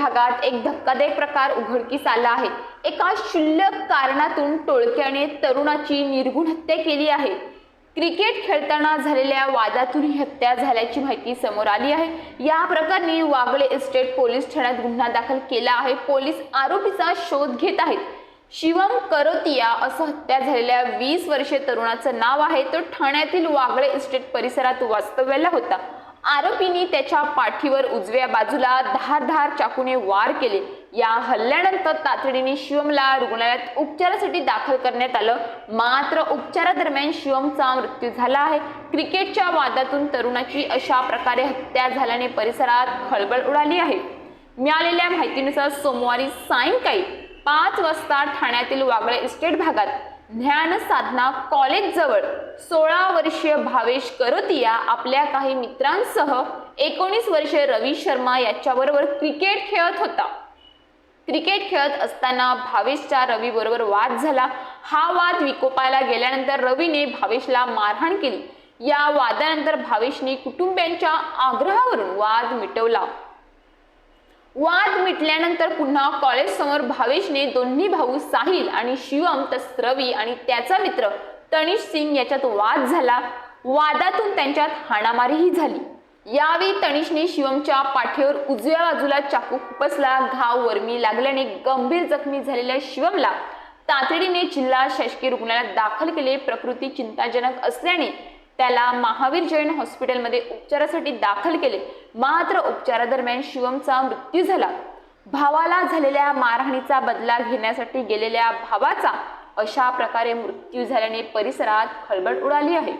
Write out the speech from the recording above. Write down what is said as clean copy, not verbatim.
भागात एक धक्कादायक प्रकार उघडकीस आला आहे। एका क्षुल्लक कारणातून टोळक्याने तरुणाची निर्घृण हत्या केली आहे। क्रिकेट खेळताना झालेल्या वादातून ही हत्या झाल्याची माहिती समोर आली आहे। या प्रकरणी वागळे इस्टेट पोलीस ठाण्यात गुन्हा दाखल केला आहे। पोलीस आरोपीचा शोध घेत आहेत। शिवम करोतिया असं हत्या झालेल्या 20 वर्षीय तरुणाचं नाव आहे। तो ठाण्यातील वागळे इस्टेट परिसरात वास्तव्याला होता। आरोपींनी त्याच्या पाठीवर उजव्या बाजूला धारदार चाकूने वार केले। या हल्ल्यानंतर तातडीने शिवमला रुग्णालयात उपचारासाठी दाखल करण्यात आलं, मात्र उपचारादरम्यान शिवमचा मृत्यू झाला आहे। क्रिकेटच्या वादातून तरुणाची अशा प्रकारे हत्या झाल्याने परिसरात खळबळ उडाली आहे। मिळालेल्या माहितीनुसार सोमवारी सायंकाळी 5 वाजता ठाण्यातील वागळे इस्टेट भागात ज्ञान साधना कॉलेज जवळ 16 वर्षीय भावेश करोतिया आपल्या काही मित्रांसह 19 वर्षीय रवी शर्मा याच्याबरोबर क्रिकेट खेळत होता। क्रिकेट खेळत असताना भावेशचा रवी बरोबर वाद झाला। हा वाद विकोपाला गेल्यानंतर रवीने भावेशला मारहाण केली। या वादानंतर भावेशने कुटुंबियांच्या आग्रहावरून वाद मिटवला। वाद मिटल्यानंतर पुन्हा कॉलेज समोर भावेशने दोन्ही भाऊ साहिल आणि शिवम तसेच रवी आणि त्याचा मित्र तनिष सिंग याच्यात वाद झाला। वादातून त्यांच्यात हाणामारीही झाली। यावेळी तनिषने शिवमच्या पाठीवर उजव्या बाजूला चाकू खुपसला। घाव वर्मी लागल्याने गंभीर जखमी झालेल्या शिवमला तातडीने जिल्हा शासकीय रुग्णालयात दाखल केले। प्रकृती चिंताजनक असल्याने त्याला महावीर जैन हॉस्पिटलमध्ये उपचारासाठी दाखल केले, मात्र उपचारादरम्यान शिवमचा मृत्यू झाला। भावाला झालेल्या मारहाणीचा बदला घेण्यासाठी गेलेल्या भावाचा अशा प्रकारे मृत्यू झाल्याने परिसरात खळबळ उडाली आहे।